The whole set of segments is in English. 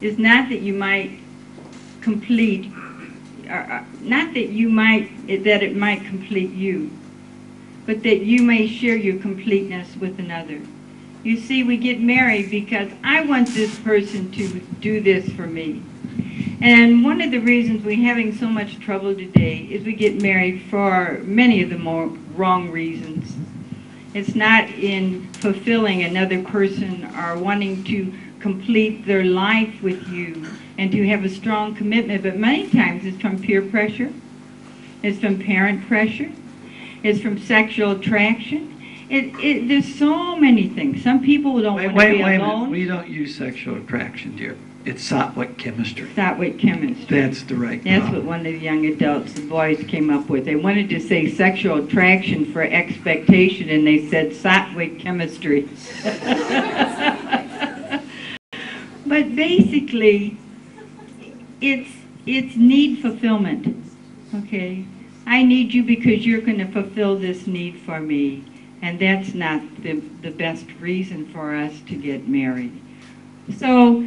is not that you might complete, not that you might, that it might complete you, but that you may share your completeness with another. You see, we get married because I want this person to do this for me. And one of the reasons we're having so much trouble today is we get married for many of the more wrong reasons. It's not in fulfilling another person or wanting to complete their life with you and to have a strong commitment, but many times it's from peer pressure, it's from parent pressure, it's from sexual attraction. There's so many things. Some people don't want to be wait alone. A minute. We don't use sexual attraction, dear. It's sattvic chemistry. Sattvic chemistry. That's the right That's problem. what one of the young adults, the boys, came up with. They wanted to say sexual attraction for expectation, and they said sattvic chemistry. But basically, it's need fulfillment. Okay, I need you because you're going to fulfill this need for me, and that's not the best reason for us to get married. So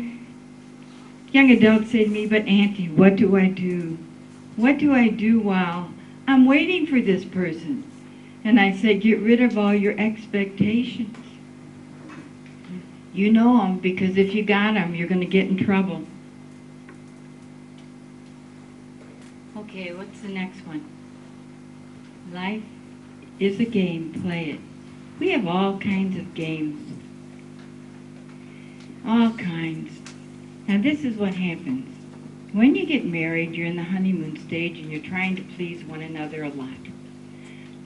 young adults say to me, but Auntie, what do I do? What do I do while I'm waiting for this person? And I say, get rid of all your expectations. You know them, because if you got them, you're going to get in trouble. Okay, what's the next one? Life is a game, play it. We have all kinds of games. All kinds. Now this is what happens. When you get married, you're in the honeymoon stage and you're trying to please one another a lot.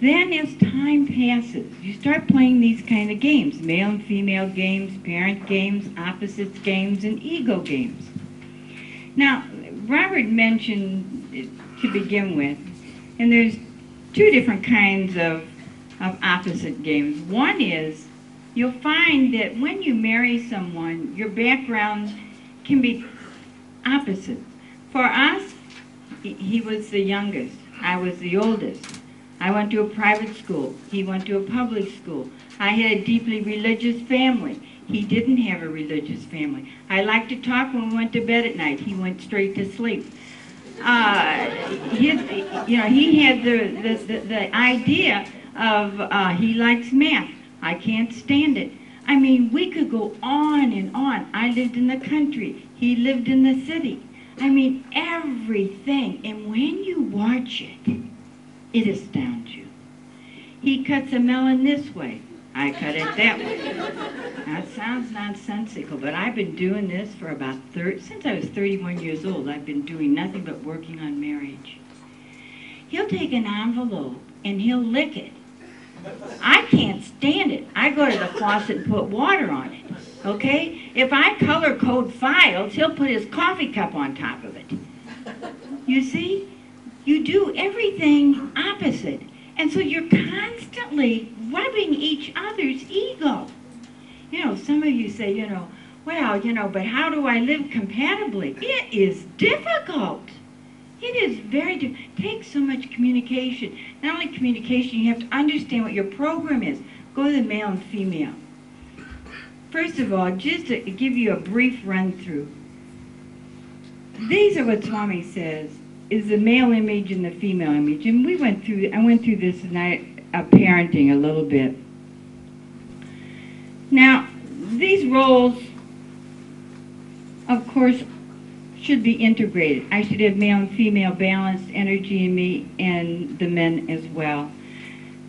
Then as time passes, you start playing these kind of games. Male and female games, parent games, opposites games, and ego games. Now, Robert mentioned to begin with, and there's two different kinds of opposite games. One is, you'll find that when you marry someone, your background can be opposite. For us, he was the youngest. I was the oldest. I went to a private school. He went to a public school. I had a deeply religious family. He didn't have a religious family. I liked to talk when we went to bed at night. He went straight to sleep. He had the idea of he likes math. I can't stand it. I mean, we could go on and on. I lived in the country. He lived in the city. I mean, everything. And when you watch it, it astounds you. He cuts a melon this way. I cut it that way. Now, it sounds nonsensical, but I've been doing this for about since I was 31 years old. I've been doing nothing but working on marriage. He'll take an envelope and he'll lick it. I can't stand it. I go to the faucet and put water on it, okay? If I color code files, he'll put his coffee cup on top of it. You see? You do everything opposite. And so you're constantly rubbing each other's ego. You know, some of you say, well, but how do I live compatibly? It is difficult. It is very difficult. It takes so much communication. Not only communication, you have to understand what your program is. Go to the male and female. First of all, just to give you a brief run-through. These are what Swami says is the male image and the female image. And I went through this tonight, parenting a little bit. Now, these roles, of course, should be integrated. I should have male and female balanced energy in me and the men as well.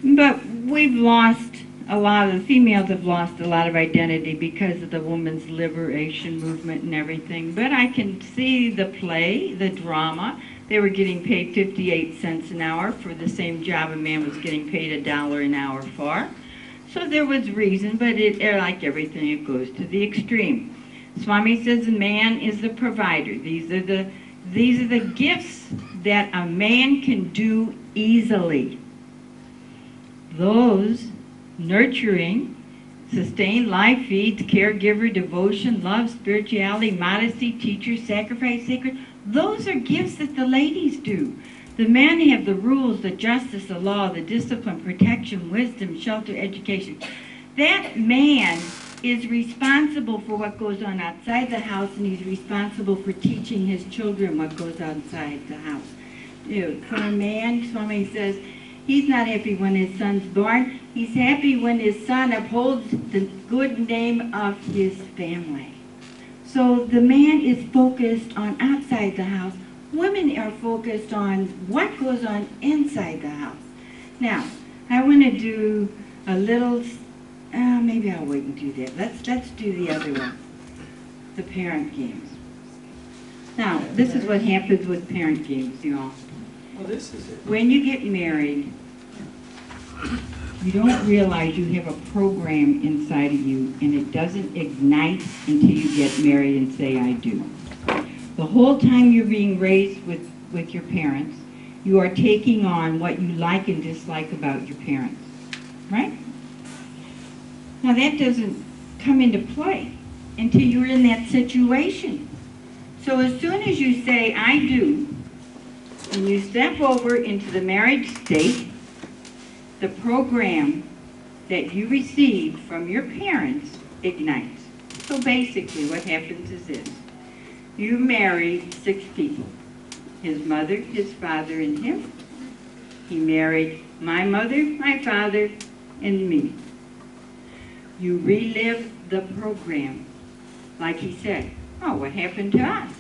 But we've lost the females have lost a lot of identity because of the women's liberation movement and everything. But I can see the play, the drama. They were getting paid 58 cents an hour for the same job a man was getting paid $1 an hour for. So there was reason, but like everything, it goes to the extreme. Swami says the man is the provider. These are the gifts that a man can do easily. Those nurturing, sustain, life feeds, caregiver, devotion, love, spirituality, modesty, teacher, sacrifice, sacred. Those are gifts that the ladies do. The men have the rules, the justice, the law, the discipline, protection, wisdom, shelter, education. That man is responsible for what goes on outside the house, and he's responsible for teaching his children what goes outside the house. You know, for a man, Swami says, he's not happy when his son's born. He's happy when his son upholds the good name of his family. So the man is focused on outside the house. Women are focused on what goes on inside the house. Now, I want to do a little, maybe I'll wait and do that. Let's do the other one, the parent games. Now, this is what happens with parent games, y'all. Well, this is it. When you get married, you don't realize you have a program inside of you, and it doesn't ignite until you get married and say, I do. The whole time you're being raised with your parents, you are taking on what you like and dislike about your parents, right? Now that doesn't come into play until you're in that situation. So as soon as you say, I do, and you step over into the marriage state, the program that you received from your parents ignites. So basically what happens is this. You married 6 people. His mother, his father, and him. He married my mother, my father, and me. You relive the program. Like he said, oh, what happened to us?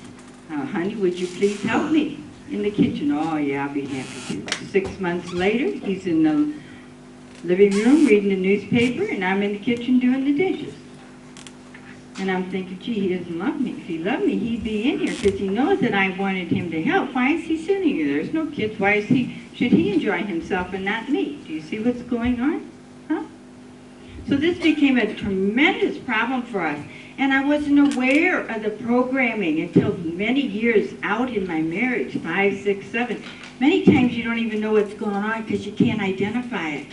Honey, would you please help me in the kitchen? Oh, yeah, I'll be happy to. 6 months later, he's in the living room reading the newspaper, and I'm in the kitchen doing the dishes. And I'm thinking, gee, he doesn't love me. If he loved me, he'd be in here because he knows that I wanted him to help. Why is he sitting here? There's no kids. Why is should he enjoy himself and not me? Do you see what's going on? Huh? So this became a tremendous problem for us. And I wasn't aware of the programming until many years out in my marriage, 5, 6, 7. Many times you don't even know what's going on because you can't identify it.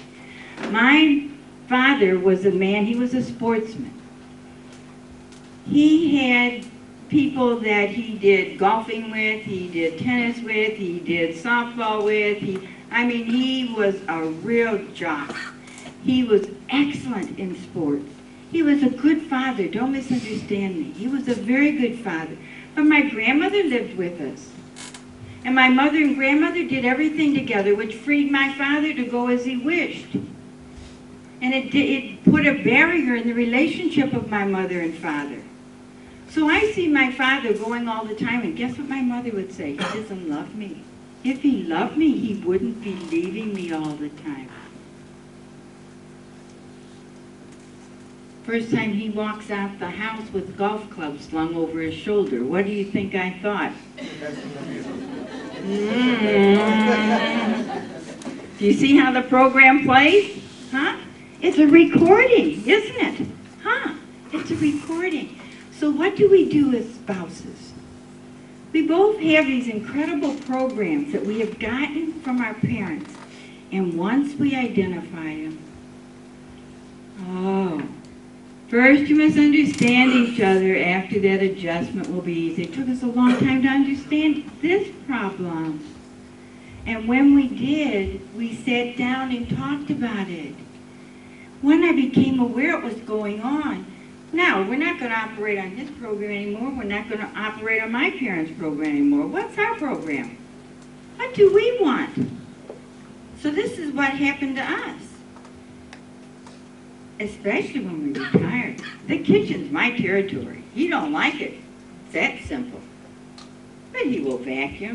My father was a man, he was a sportsman. He had people that he did golfing with, he did tennis with, he did softball with. He was a real jock. He was excellent in sports. He was a good father, don't misunderstand me. He was a very good father. But my grandmother lived with us. And my mother and grandmother did everything together, which freed my father to go as he wished. And it put a barrier in the relationship of my mother and father. So I see my father going all the time, and guess what my mother would say? He doesn't love me. If he loved me, he wouldn't be leaving me all the time. First time he walks out the house with golf clubs slung over his shoulder. What do you think I thought? Do you see how the program plays? Huh? It's a recording, isn't it? Huh? It's a recording. So what do we do as spouses? We both have these incredible programs that we have gotten from our parents. And once we identify them, first you must understand each other. After that, adjustment will be easy. It took us a long time to understand this problem. And when we did, we sat down and talked about it. When I became aware it was going on, now, we're not going to operate on his program anymore. We're not going to operate on my parents' program anymore. What's our program? What do we want? So this is what happened to us. Especially when we retired. The kitchen's my territory. He don't like it. It's that simple. But he will vacuum.